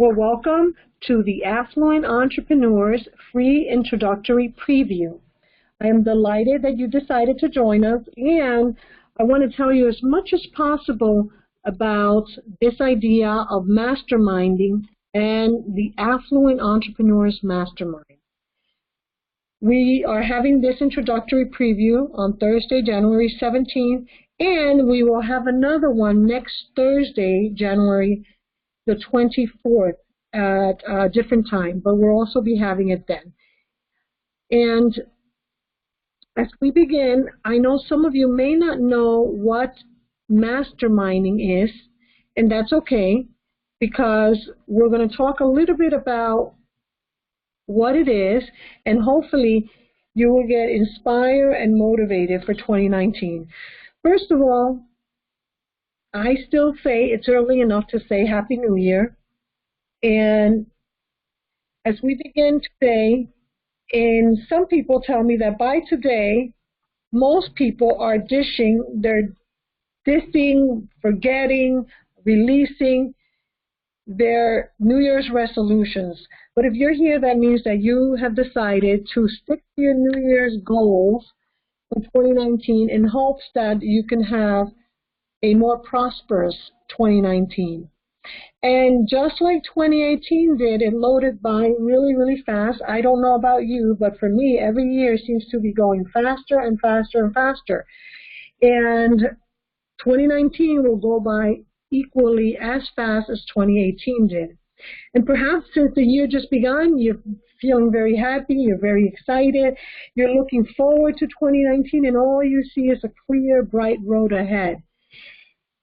Well, welcome to the Affluent Entrepreneurs Free Introductory Preview. I am delighted that you decided to join us, and I want to tell you as much as possible about this idea of masterminding and the Affluent Entrepreneurs Mastermind. We are having this introductory preview on Thursday, January 17th, and we will have another one next Thursday, January the 24th at a different time, but we'll also be having it then. And as we begin, I know some of you may not know what masterminding is, and that's okay, because we're going to talk a little bit about what it is, and hopefully you will get inspired and motivated for 2019. First of all, I still say it's early enough to say Happy New Year. And as we begin today, and some people tell me that by today, most people are they're dissing, forgetting, releasing their New Year's resolutions. But if you're here, that means that you have decided to stick to your New Year's goals for 2019 in hopes that you can have a more prosperous 2019. And just like 2018 did, it loaded by really, really fast. I don't know about you, but for me, every year seems to be going faster and faster and faster. And 2019 will go by equally as fast as 2018 did. And perhaps since the year just begun, you're feeling very happy, you're very excited, you're looking forward to 2019, and all you see is a clear, bright road ahead.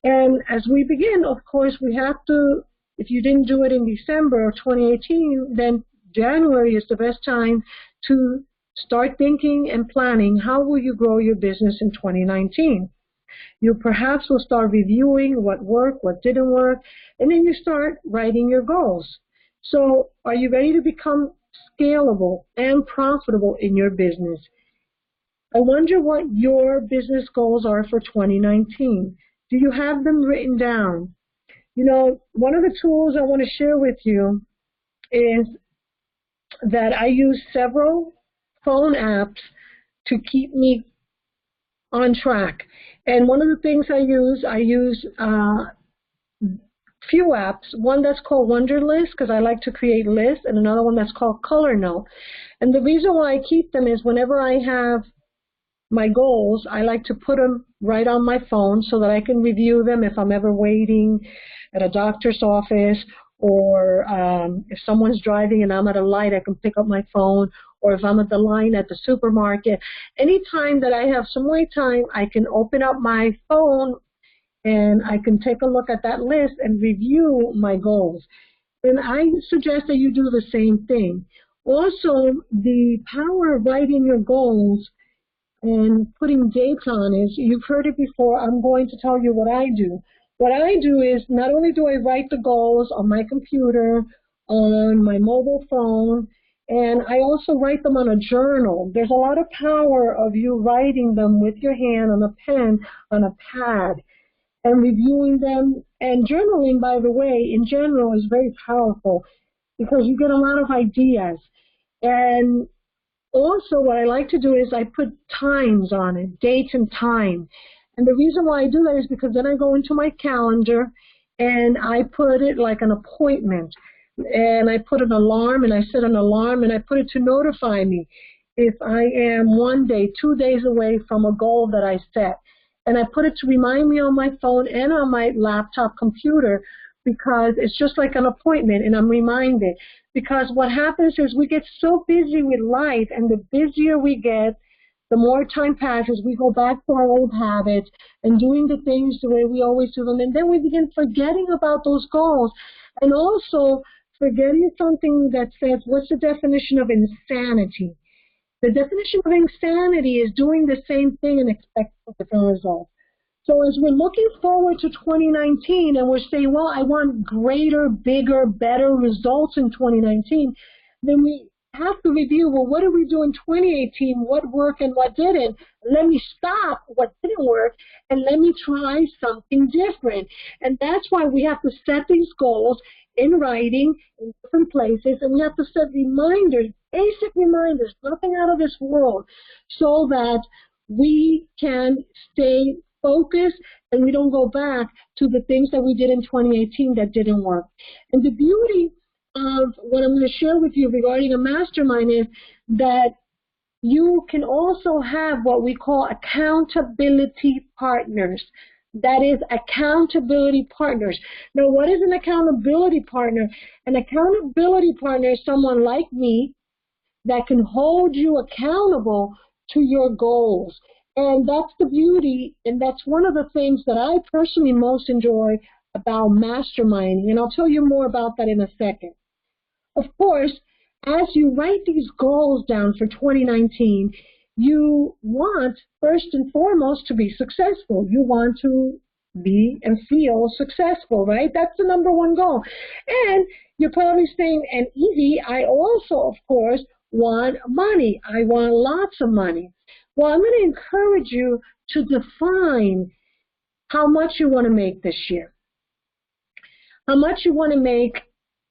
And as we begin, of course, we have to, if you didn't do it in December of 2018, then January is the best time to start thinking and planning how will you grow your business in 2019. You perhaps will start reviewing what worked, what didn't work, and then you start writing your goals. So are you ready to become scalable and profitable in your business? I wonder what your business goals are for 2019. Do you have them written down? You know, one of the tools I want to share with you is that I use several phone apps to keep me on track. And one of the things I use few apps, one that's called Wunderlist, because I like to create lists, and another one that's called Color Note. And the reason why I keep them is whenever I have my goals, I like to put them right on my phone so that I can review them if I'm ever waiting at a doctor's office, or if someone's driving and I'm at a light, I can pick up my phone, or if I'm at the line at the supermarket. Anytime that I have some wait time, I can open up my phone and I can take a look at that list and review my goals. And I suggest that you do the same thing. Also, the power of writing your goals and putting dates on is, you've heard it before, I'm going to tell you what I do. What I do is, not only do I write the goals on my computer, on my mobile phone, and I also write them on a journal. There's a lot of power of you writing them with your hand on a pen, on a pad, and reviewing them. And journaling, by the way, in general is very powerful because you get a lot of ideas. And also, what I like to do is I put times on it, dates and time. And the reason why I do that is because then I go into my calendar and I put it like an appointment. And I put an alarm, and I set an alarm, and I put it to notify me if I am 1 day, 2 days away from a goal that I set. And I put it to remind me on my phone and on my laptop computer, because it's just like an appointment, and I'm reminded. Because what happens is we get so busy with life, and the busier we get, the more time passes, we go back to our old habits and doing the things the way we always do them, and then we begin forgetting about those goals, and also forgetting something that says, what's the definition of insanity? The definition of insanity is doing the same thing and expecting a different result. So as we're looking forward to 2019 and we're saying, well, I want greater, bigger, better results in 2019, then we have to review, well, what did we do in 2018? What worked and what didn't? Let me stop what didn't work and let me try something different. And that's why we have to set these goals in writing in different places, and we have to set reminders, basic reminders, nothing out of this world, so that we can stay focused and we don't go back to the things that we did in 2018 that didn't work. And the beauty of what I'm going to share with you regarding a mastermind is that you can also have what we call accountability partners. That is, accountability partners. Now, what is an accountability partner? An accountability partner is someone like me that can hold you accountable to your goals. And that's the beauty, and that's one of the things that I personally most enjoy about masterminding. And I'll tell you more about that in a second. Of course, as you write these goals down for 2019, you want, first and foremost, to be successful. You want to be and feel successful, right? That's the number one goal. And you're probably saying, and Evie, I also, of course, want money. I want lots of money. Well, I'm going to encourage you to define how much you want to make this year, how much you want to make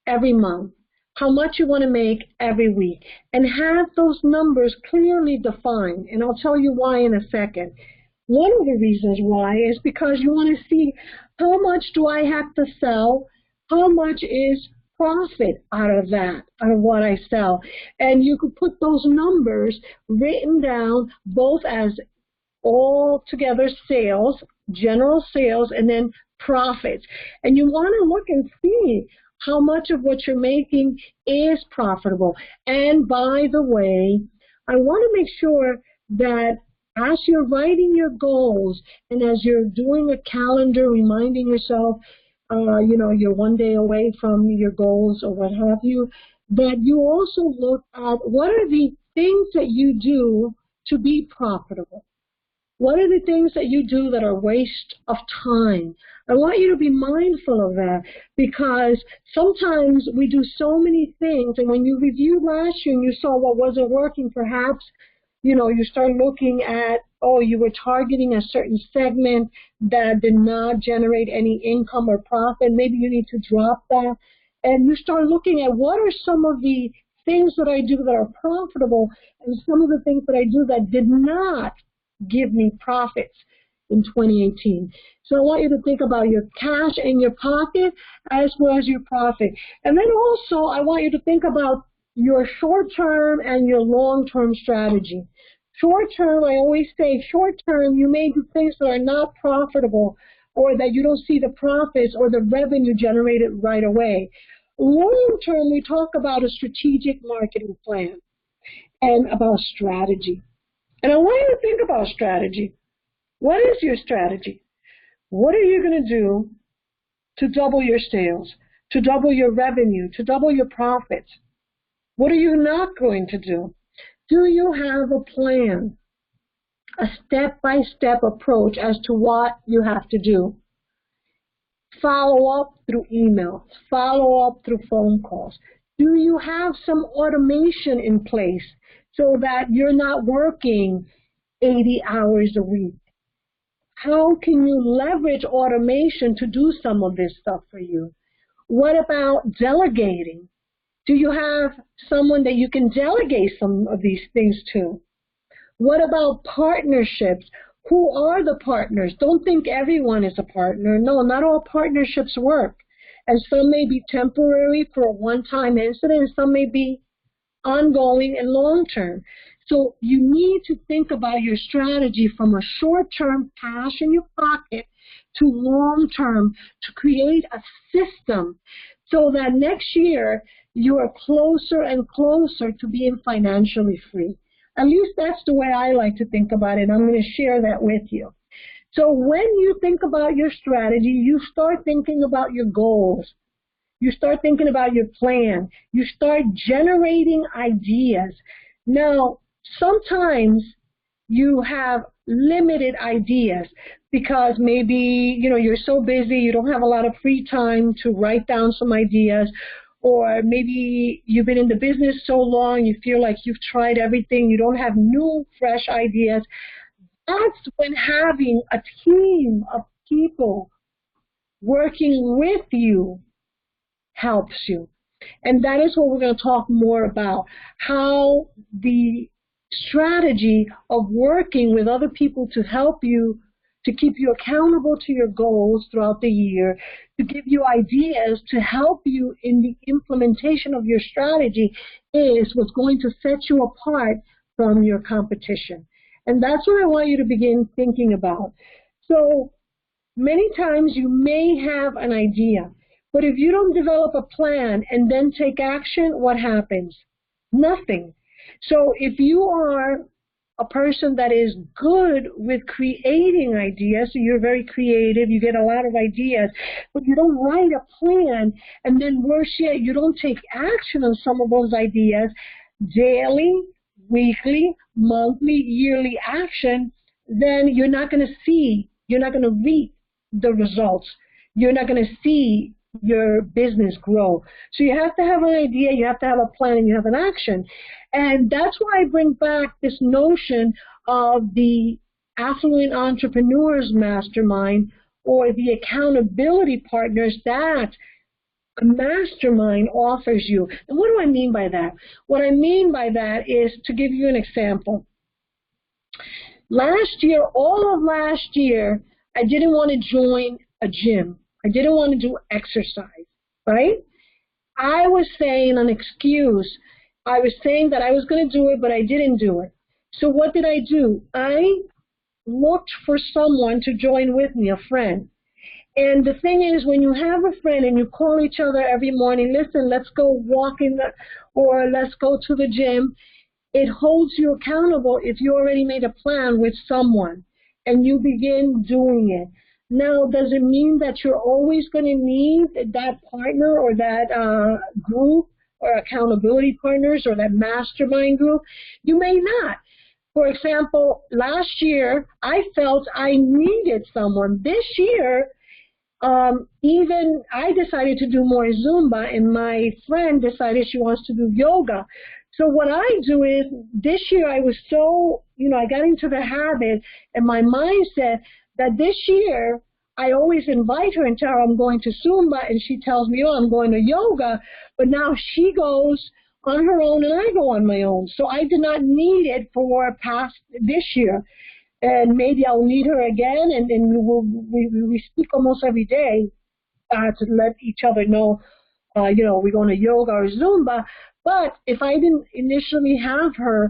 every month, how much you want to make every week, and have those numbers clearly defined. And I'll tell you why in a second. One of the reasons why is because you want to see how much do I have to sell, how much is profit out of that, out of what I sell. And you could put those numbers written down both as all together sales, general sales, and then profits. And you want to look and see how much of what you're making is profitable. And by the way, I want to make sure that as you're writing your goals and as you're doing a calendar, reminding yourself, you're one day away from your goals or what have you, that you also look at what are the things that you do to be profitable. What are the things that you do that are waste of time? I want you to be mindful of that, because sometimes we do so many things, and when you reviewed last year and you saw what wasn't working, perhaps, you start looking at, you were targeting a certain segment that did not generate any income or profit. Maybe you need to drop that. And you start looking at what are some of the things that I do that are profitable and some of the things that I do that did not give me profits in 2018. So I want you to think about your cash in your pocket as well as your profit. And then also I want you to think about your short-term and your long-term strategy. Short-term, I always say short-term, you may do things that are not profitable or that you don't see the profits or the revenue generated right away. Long-term, we talk about a strategic marketing plan and about strategy. And I want you to think about strategy. What is your strategy? What are you going to do to double your sales, to double your revenue, to double your profits? What are you not going to do? Do you have a plan, a step-by-step approach as to what you have to do? Follow up through emails, follow up through phone calls. Do you have some automation in place so that you're not working 80 hours a week? How can you leverage automation to do some of this stuff for you? What about delegating? Do you have someone that you can delegate some of these things to? What about partnerships? Who are the partners? Don't think everyone is a partner. No, not all partnerships work. And some may be temporary for a one-time incident, and some may be ongoing and long-term. So you need to think about your strategy from a short-term cash in your pocket to long-term, to create a system so that next year you are closer and closer to being financially free. At least that's the way I like to think about it. I'm going to share that with you. So when you think about your strategy, you start thinking about your goals. You start thinking about your plan. You start generating ideas. Now, sometimes you have limited ideas because maybe, you're so busy, you don't have a lot of free time to write down some ideas, or maybe you've been in the business so long you feel like you've tried everything, you don't have new, fresh ideas. That's when having a team of people working with you helps you. And that is what we're going to talk more about, how the strategy of working with other people to help you, to keep you accountable to your goals throughout the year, to give you ideas to help you in the implementation of your strategy is what's going to set you apart from your competition. And that's what I want you to begin thinking about. So many times you may have an idea, but if you don't develop a plan and then take action, what happens? Nothing. So if you are a person that is good with creating ideas, so you're very creative, you get a lot of ideas, but you don't write a plan, and then worse yet, you don't take action on some of those ideas, daily, weekly, monthly, yearly action, then you're not going to reap the results. You're not going to see your business grow. So you have to have an idea, you have to have a plan, and you have an action. And that's why I bring back this notion of the Affluent Entrepreneurs Mastermind, or the accountability partners that a mastermind offers you. And what do I mean by that? What I mean by that is, to give you an example. Last year, all of last year, I didn't want to join a gym. I didn't want to do exercise, right? I was saying an excuse. I was saying that I was going to do it, but I didn't do it. So what did I do? I looked for someone to join with me, a friend. And the thing is, when you have a friend and you call each other every morning, listen, let's go walking or let's go to the gym, it holds you accountable if you already made a plan with someone and you begin doing it. Now, does it mean that you're always going to need that partner or that group or accountability partners or that mastermind group? You may not. For example, last year, I felt I needed someone. This year, even I decided to do more Zumba, and my friend decided she wants to do yoga. So what I do is, this year I was so, I got into the habit and my mindset that this year I always invite her and tell her I'm going to Zumba, and she tells me, oh, I'm going to yoga. But now she goes on her own and I go on my own. So I did not need it for past this year. And maybe I'll need her again, and we speak almost every day to let each other know, we're going to yoga or Zumba. But if I didn't initially have her,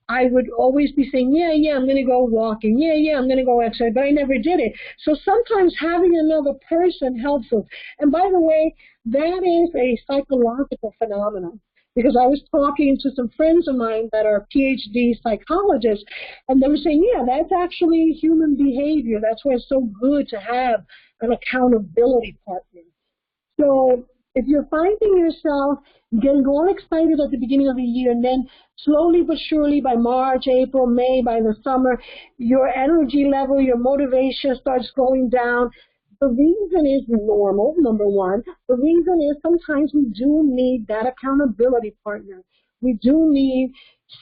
I would always be saying, yeah, I'm going to go walking. Yeah, I'm going to go exercise, but I never did it. So sometimes having another person helps us. And by the way, that is a psychological phenomenon. Because I was talking to some friends of mine that are PhD psychologists, and they were saying, yeah, that's actually human behavior. That's why it's so good to have an accountability partner. So if you're finding yourself getting all excited at the beginning of the year, and then slowly but surely by March, April, May, by the summer, your energy level, your motivation starts going down, the reason is normal, number one. The reason is sometimes we do need that accountability partner. We do need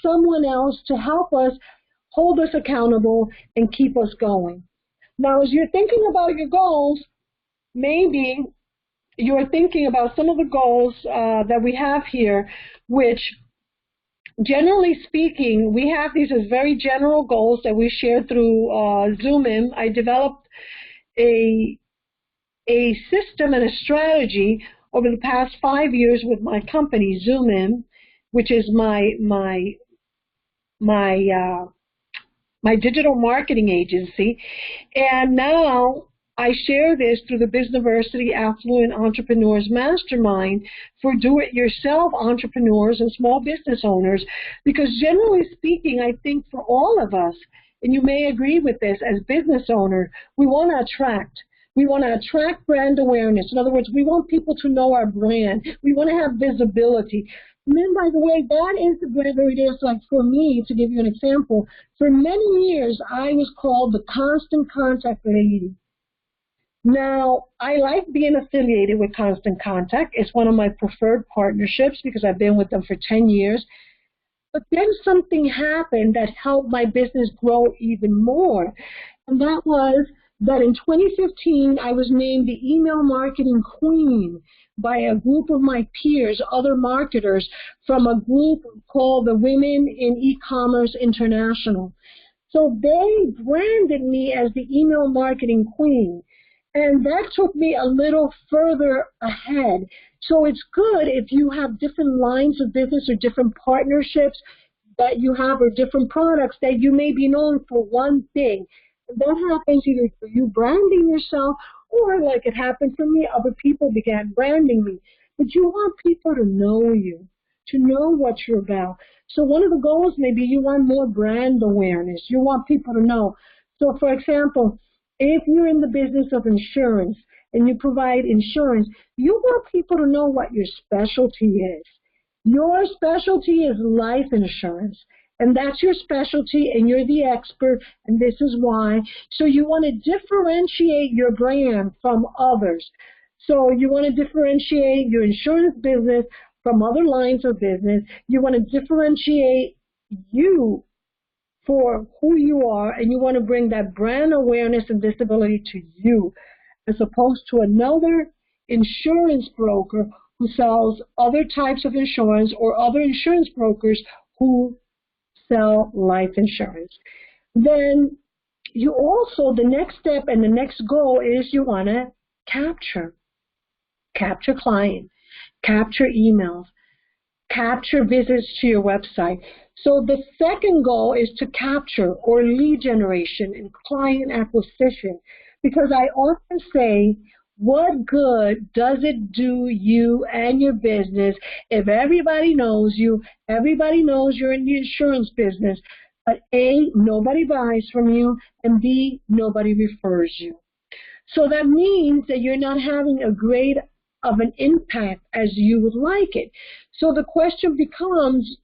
someone else to help us, hold us accountable, and keep us going. Now, as you're thinking about your goals, maybe you're thinking about some of the goals that we have here, which, generally speaking, we have these as very general goals that we share through Zoom. I developed a system and a strategy over the past 5 years with my company, Zoom, which is my digital marketing agency. And now I share this through the Bizniversity Affluent Entrepreneurs Mastermind for do-it-yourself entrepreneurs and small business owners, because generally speaking, I think for all of us, and you may agree with this, as business owners, we want to attract. We want to attract brand awareness. In other words, we want people to know our brand. We want to have visibility. And then, by the way, that is whether it is, like for me, to give you an example, for many years I was called the constant contact lady. Now, I like being affiliated with Constant Contact. It's one of my preferred partnerships because I've been with them for 10 years. But then something happened that helped my business grow even more. And that was that in 2015, I was named the email marketing queen by a group of my peers, other marketers, from a group called the Women in E-Commerce International. So they branded me as the email marketing queen. And that took me a little further ahead. So it's good if you have different lines of business or different partnerships that you have or different products that you may be known for one thing. And that happens either through you branding yourself or, like it happened for me, other people began branding me. But you want people to know you, to know what you're about. So one of the goals may be you want more brand awareness. You want people to know. So, for example, if you're in the business of insurance and you provide insurance, you want people to know what your specialty is. Your specialty is life insurance, and that's your specialty, and you're the expert, and this is why. So you want to differentiate your brand from others. So you want to differentiate your insurance business from other lines of business. You want to differentiate you for who you are, and you want to bring that brand awareness and visibility to you, as opposed to another insurance broker who sells other types of insurance or other insurance brokers who sell life insurance. Then you also, the next step and the next goal is you want to capture clients, capture emails, capture visits to your website. So the second goal is to capture or lead generation and client acquisition, because I often say, what good does it do you and your business if everybody knows you, everybody knows you're in the insurance business, but A, nobody buys from you, and B, nobody refers you. So that means that you're not having a great of an impact as you would like it. So the question becomes,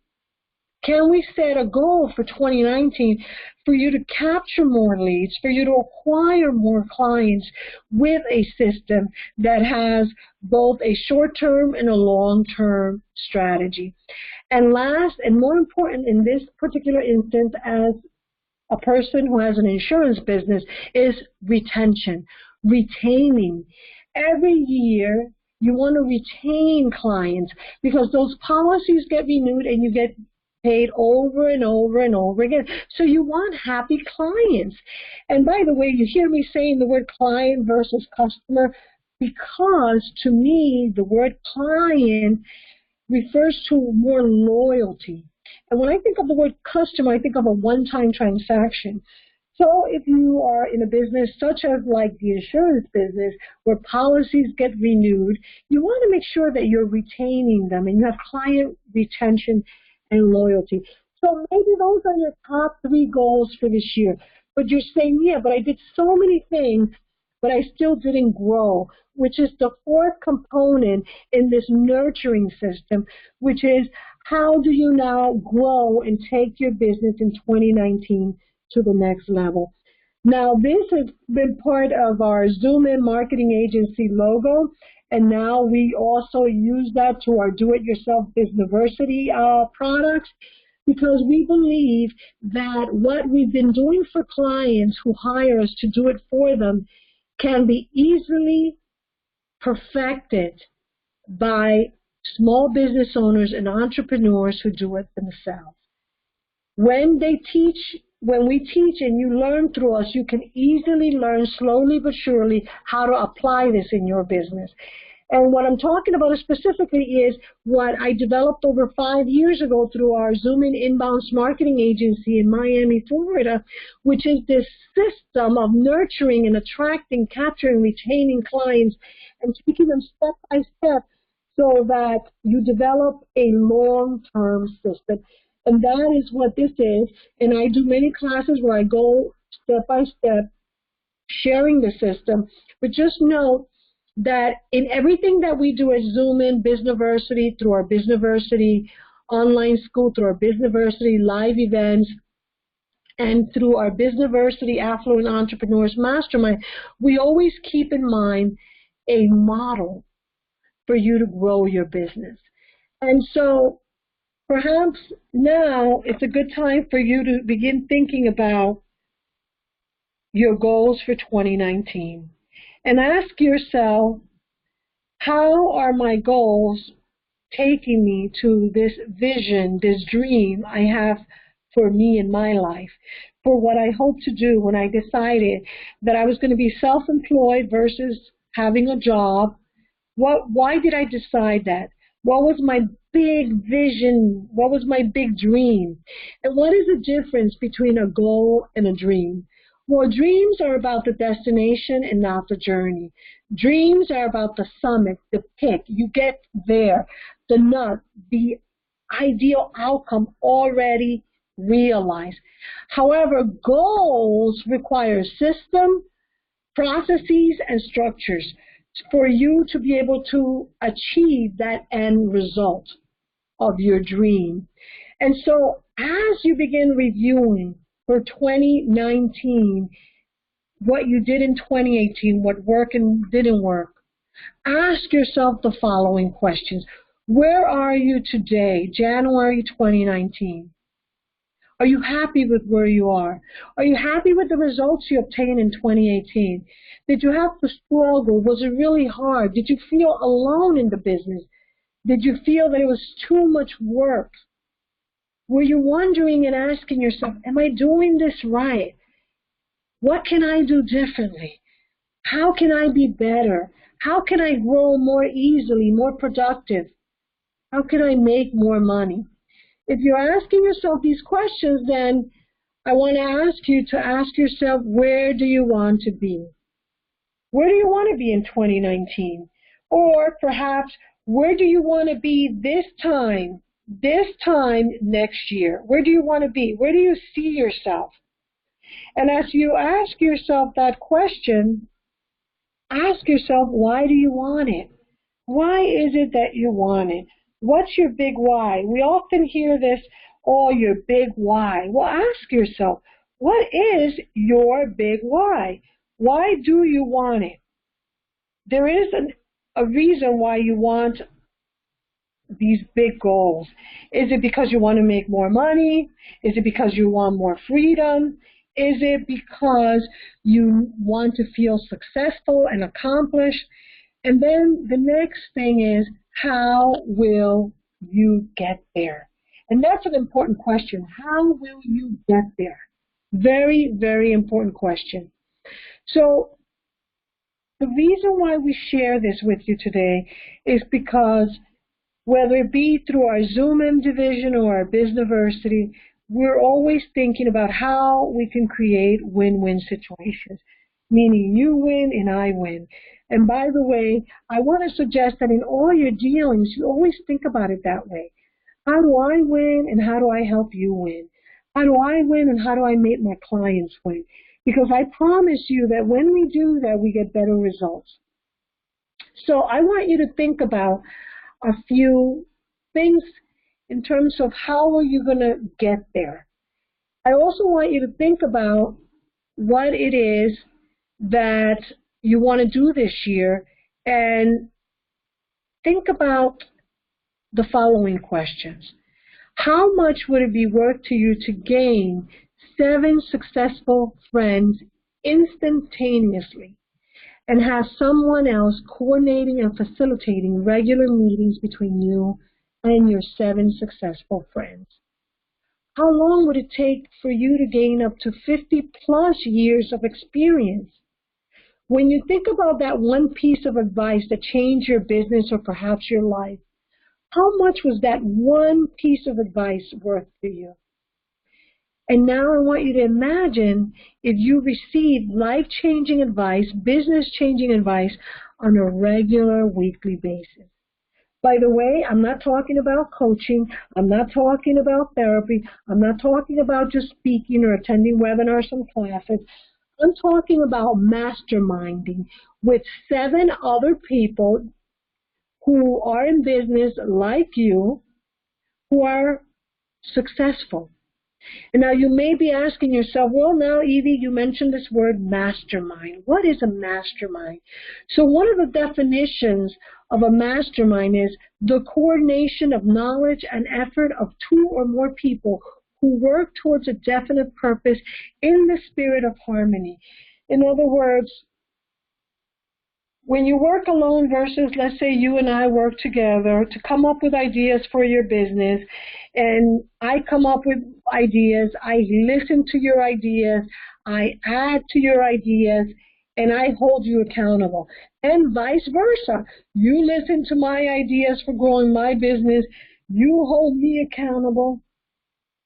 can we set a goal for 2019 for you to capture more leads, for you to acquire more clients with a system that has both a short-term and a long-term strategy? And last and more important in this particular instance, as a person who has an insurance business, is retention, retaining. Every year, you want to retain clients because those policies get renewed and you get paid over and over and over again. So you want happy clients. And by the way, you hear me saying the word client versus customer because to me, the word client refers to more loyalty. And when I think of the word customer, I think of a one-time transaction. So if you are in a business such as like the insurance business where policies get renewed, you want to make sure that you're retaining them and you have client retention and loyalty. So maybe those are your top 3 goals for this year. But you're saying, yeah, but I did so many things, but I still didn't grow, which is the 4th component in this nurturing system, which is how do you now grow and take your business in 2019 to the next level. Now, this has been part of our Zoom In Marketing Agency logo, and now we also use that to our Do-It-Yourself Businessversity products, because we believe that what we've been doing for clients who hire us to do it for them can be easily perfected by small business owners and entrepreneurs who do it themselves. When we teach and you learn through us, you can easily learn slowly but surely how to apply this in your business. And what I'm talking about specifically is what I developed over 5 years ago through our Zoom In Inbound Marketing Agency in Miami, Florida, which is this system of nurturing and attracting, capturing, retaining clients and taking them step by step so that you develop a long-term system. And that is what this is. And I do many classes where I go step by step, sharing the system. But just know that in everything that we do at Zoom In Businessversity, through our Businessversity online school, through our Businessversity live events, and through our Businessversity Affluent Entrepreneurs Mastermind, we always keep in mind a model for you to grow your business. And so perhaps now it's a good time for you to begin thinking about your goals for 2019 and ask yourself, how are my goals taking me to this vision, this dream I have for me in my life, for what I hope to do when I decided that I was going to be self-employed versus having a job? Why did I decide that? What was my big vision? What was my big dream? And what is the difference between a goal and a dream? Well, dreams are about the destination and not the journey. Dreams are about the summit, the peak. You get there, the nut, the ideal outcome already realized. However, goals require system, processes, and structures for you to be able to achieve that end result of your dream. And so as you begin reviewing for 2019, what you did in 2018, what worked and didn't work, ask yourself the following questions. Where are you today, January 2019? Are you happy with where you are? Are you happy with the results you obtained in 2018? Did you have to struggle? Was it really hard? Did you feel alone in the business? Did you feel that it was too much work? Were you wondering and asking yourself, am I doing this right? What can I do differently? How can I be better? How can I grow more easily, more productive? How can I make more money? If you're asking yourself these questions, then I want to ask you to ask yourself, where do you want to be? Where do you want to be in 2019? Or perhaps, where do you want to be this time next year? Where do you want to be? Where do you see yourself? And as you ask yourself that question, ask yourself, why do you want it? Why is it that you want it? What's your big why? We often hear this, oh, your big why. Well, ask yourself, what is your big why? Why do you want it? There is a reason why you want these big goals. Is it because you want to make more money? Is it because you want more freedom? Is it because you want to feel successful and accomplished? And then the next thing is, how will you get there? And that's an important question. How will you get there? Very, very important question. So the reason why we share this with you today is because whether it be through our Zoom division or our Businessversity, we're always thinking about how we can create win-win situations, meaning you win and I win. And by the way, I want to suggest that in all your dealings, you always think about it that way. How do I win and how do I help you win? How do I win and how do I make my clients win? Because I promise you that when we do that, we get better results. So I want you to think about a few things in terms of how are you going to get there. I also want you to think about what it is that you want to do this year, and think about the following questions. How much would it be worth to you to gain 7 successful friends instantaneously and have someone else coordinating and facilitating regular meetings between you and your 7 successful friends? How long would it take for you to gain up to 50+ years of experience? When you think about that one piece of advice that changed your business or perhaps your life, how much was that one piece of advice worth to you? And now I want you to imagine if you received life-changing advice, business-changing advice on a regular weekly basis. By the way, I'm not talking about coaching. I'm not talking about therapy. I'm not talking about just speaking or attending webinars and classes. I'm talking about masterminding with 7 other people who are in business like you, who are successful. And now you may be asking yourself, well, now, Evie, you mentioned this word mastermind. What is a mastermind? So one of the definitions of a mastermind is the coordination of knowledge and effort of two or more people who work towards a definite purpose in the spirit of harmony. In other words, when you work alone versus, let's say, you and I work together to come up with ideas for your business, and I come up with ideas, I listen to your ideas, I add to your ideas, and I hold you accountable. And vice versa. You listen to my ideas for growing my business, you hold me accountable,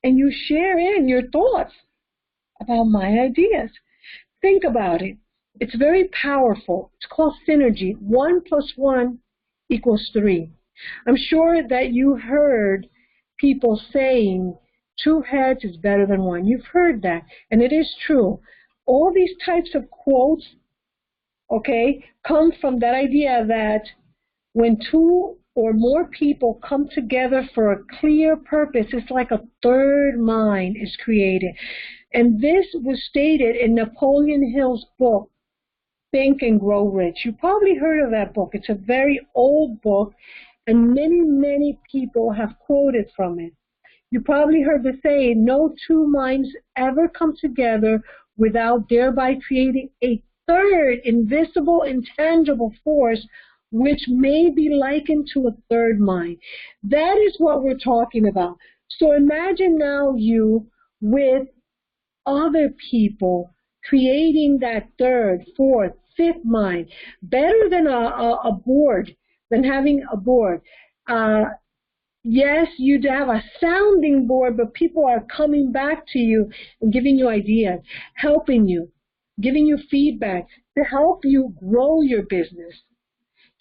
and you share in your thoughts about my ideas. Think about it. It's very powerful. It's called synergy. 1 + 1 = 3. I'm sure that you heard people saying 2 heads is better than 1. You've heard that, and it is true. All these types of quotes, okay, come from that idea that when 2 or more people come together for a clear purpose, it's like a third mind is created. And this was stated in Napoleon Hill's book, Think and Grow Rich. You probably heard of that book. It's a very old book, and many people have quoted from it. You probably heard the saying, no two minds ever come together without thereby creating a third invisible, intangible force, which may be likened to a third mind. That is what we're talking about. So imagine now you with other people creating that third, fourth, fifth mind. Better than a board, than having a board. Yes, you'd have a sounding board, but people are coming back to you and giving you ideas, helping you, giving you feedback to help you grow your business.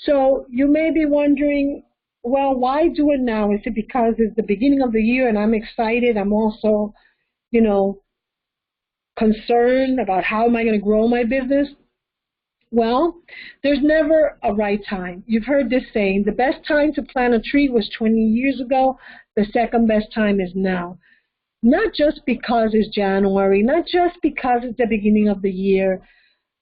So you may be wondering, well, why do it now? Is it because it's the beginning of the year and I'm excited? I'm also, concerned about how am I going to grow my business? Well, there's never a right time. You've heard this saying, the best time to plant a tree was 20 years ago. The second best time is now. Not just because it's January, not just because it's the beginning of the year.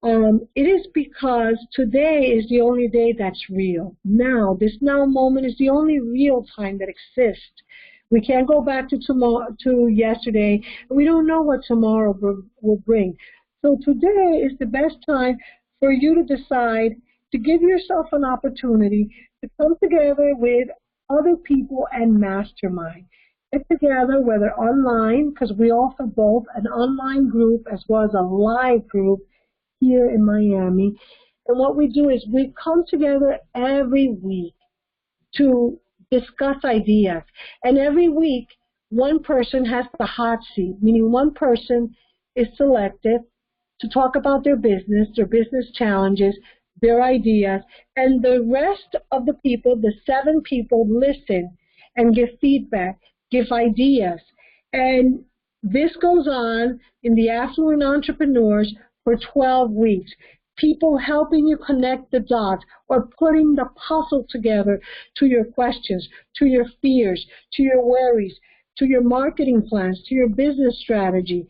It is because today is the only day that's real. Now, this now moment is the only real time that exists. We can't go back to tomorrow, to yesterday. We don't know what tomorrow will bring. So today is the best time for you to decide to give yourself an opportunity to come together with other people and mastermind. Get together, whether online, because we offer both an online group as well as a live group here in Miami. And what we do is we come together every week to discuss ideas. And every week, one person has the hot seat, meaning one person is selected to talk about their business challenges, their ideas, and the rest of the people, the 7 people, listen and give feedback, give ideas. And this goes on in the Affluent Entrepreneurs for 12 weeks. People helping you connect the dots or putting the puzzle together to your questions, to your fears, to your worries, to your marketing plans, to your business strategy.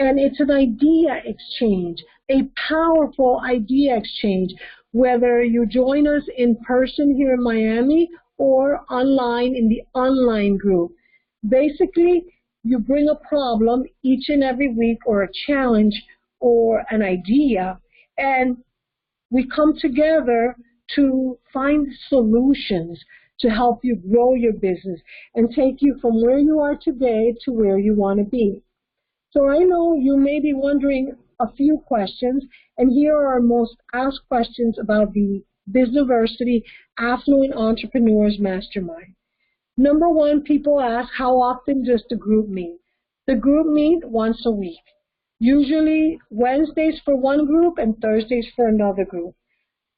And it's an idea exchange, a powerful idea exchange, whether you join us in person here in Miami or online in the online group. Basically, you bring a problem each and every week or a challenge or an idea, and we come together to find solutions to help you grow your business and take you from where you are today to where you want to be. So I know you may be wondering a few questions, and here are our most asked questions about the Businessversity Affluent Entrepreneurs Mastermind. Number 1, people ask, how often does the group meet? The group meet once a week. Usually Wednesdays for one group and Thursdays for another group.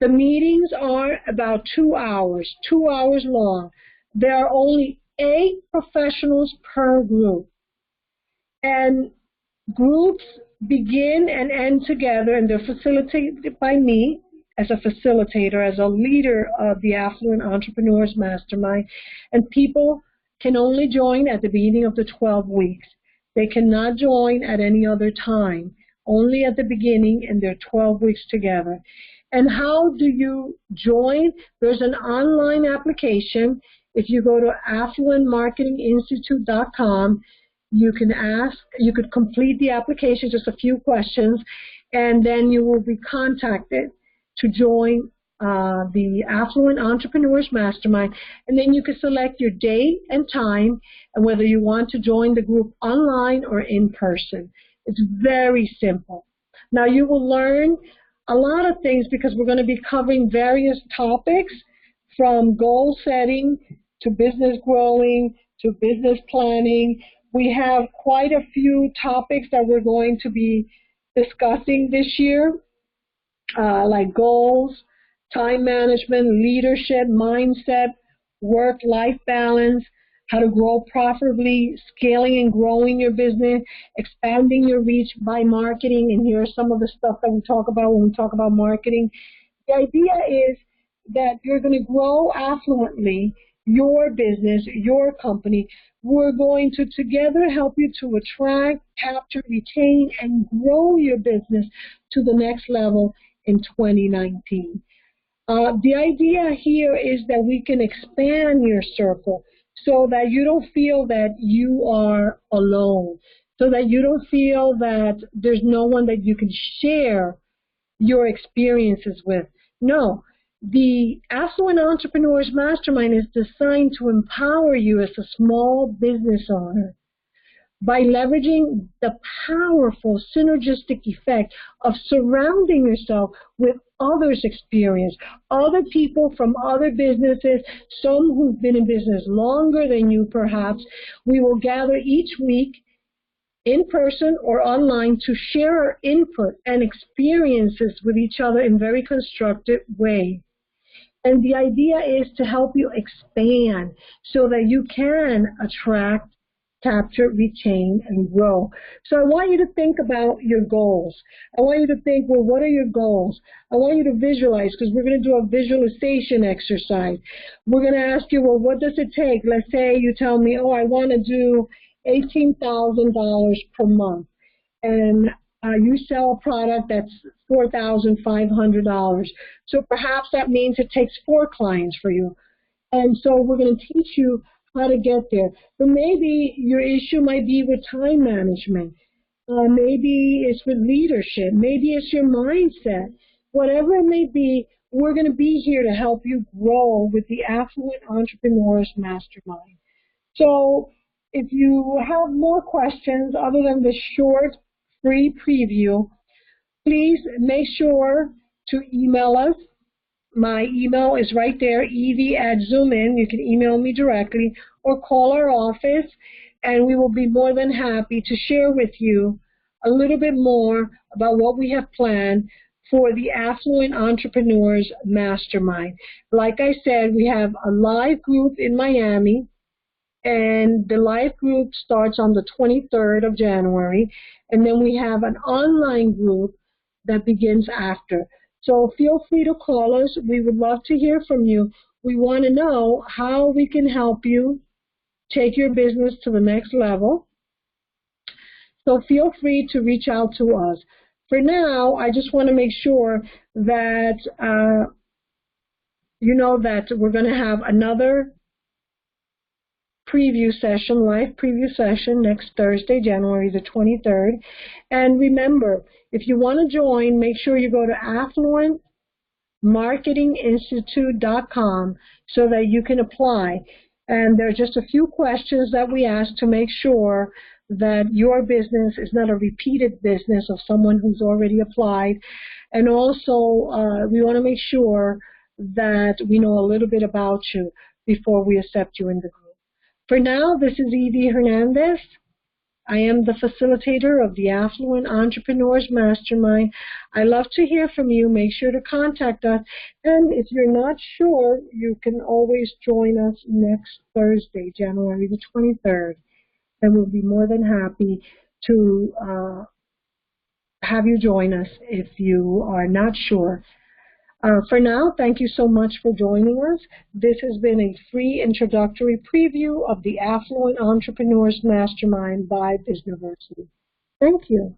The meetings are about 2 hours, 2 hours long. There are only 8 professionals per group. And groups begin and end together, and they're facilitated by me as a facilitator, as a leader of the Affluent Entrepreneurs Mastermind. And people can only join at the beginning of the 12 weeks. They cannot join at any other time, only at the beginning, and they're 12 weeks together. And how do you join? There's an online application. If you go to affluentmarketinginstitute.com, you could complete the application, just a few questions, and then you will be contacted to join the Affluent Entrepreneurs Mastermind. And then you can select your date and time and whether you want to join the group online or in person. It's very simple. Now you will learn a lot of things because we're going to be covering various topics from goal setting to business growing to business planning. We have quite a few topics that we're going to be discussing this year, like goals, time management, leadership, mindset, work-life balance, how to grow profitably, scaling and growing your business, expanding your reach by marketing. And here's some of the stuff that we talk about when we talk about marketing. The idea is that you're going to grow affluently your business, your company. We're going to together help you to attract, capture, retain, and grow your business to the next level in 2019. The idea here is that we can expand your circle so that you don't feel that you are alone, so that you don't feel that there's no one that you can share your experiences with. No, the Affluent Entrepreneurs Mastermind is designed to empower you as a small business owner by leveraging the powerful synergistic effect of surrounding yourself with others' experience, other people from other businesses, some who've been in business longer than you perhaps. We will gather each week in person or online to share our input and experiences with each other in very constructive ways. And the idea is to help you expand so that you can attract, capture, retain, and grow. So I want you to think about your goals. I want you to think, well, what are your goals? I want you to visualize, because we're going to do a visualization exercise. We're going to ask you, well, what does it take? Let's say you tell me, oh, I want to do $18,000 per month. And you sell a product that's $4,500. So perhaps that means it takes 4 clients for you. And so we're going to teach you how to get there. But maybe your issue might be with time management. Maybe it's with leadership. Maybe it's your mindset. Whatever it may be, we're going to be here to help you grow with the Affluent Entrepreneurs Mastermind. So if you have more questions other than the short free preview, please make sure to email us. My email is right there, evie@zoomin. You can email me directly or call our office, and we will be more than happy to share with you a little bit more about what we have planned for the Affluent Entrepreneurs Mastermind. Like I said, we have a live group in Miami, and the live group starts on the 23rd of January, and then we have an online group that begins after. So feel free to call us. We would love to hear from you. We want to know how we can help you take your business to the next level. So feel free to reach out to us. For now, I just want to make sure that you know that we're going to have another preview session, live preview session next Thursday, January the 23rd. And remember, if you want to join, make sure you go to affluentmarketinginstitute.com so that you can apply. And there are just a few questions that we ask to make sure that your business is not a repeated business of someone who's already applied. And also, we want to make sure that we know a little bit about you before we accept you in the group. For now, this is Evie Hernandez. I am the facilitator of the Affluent Entrepreneurs Mastermind. I love to hear from you. Make sure to contact us. And if you're not sure, you can always join us next Thursday, January the 23rd. And we'll be more than happy to have you join us if you are not sure. For now, thank you so much for joining us. This has been a free introductory preview of the Affluent Entrepreneurs Mastermind by Businessversity. Thank you.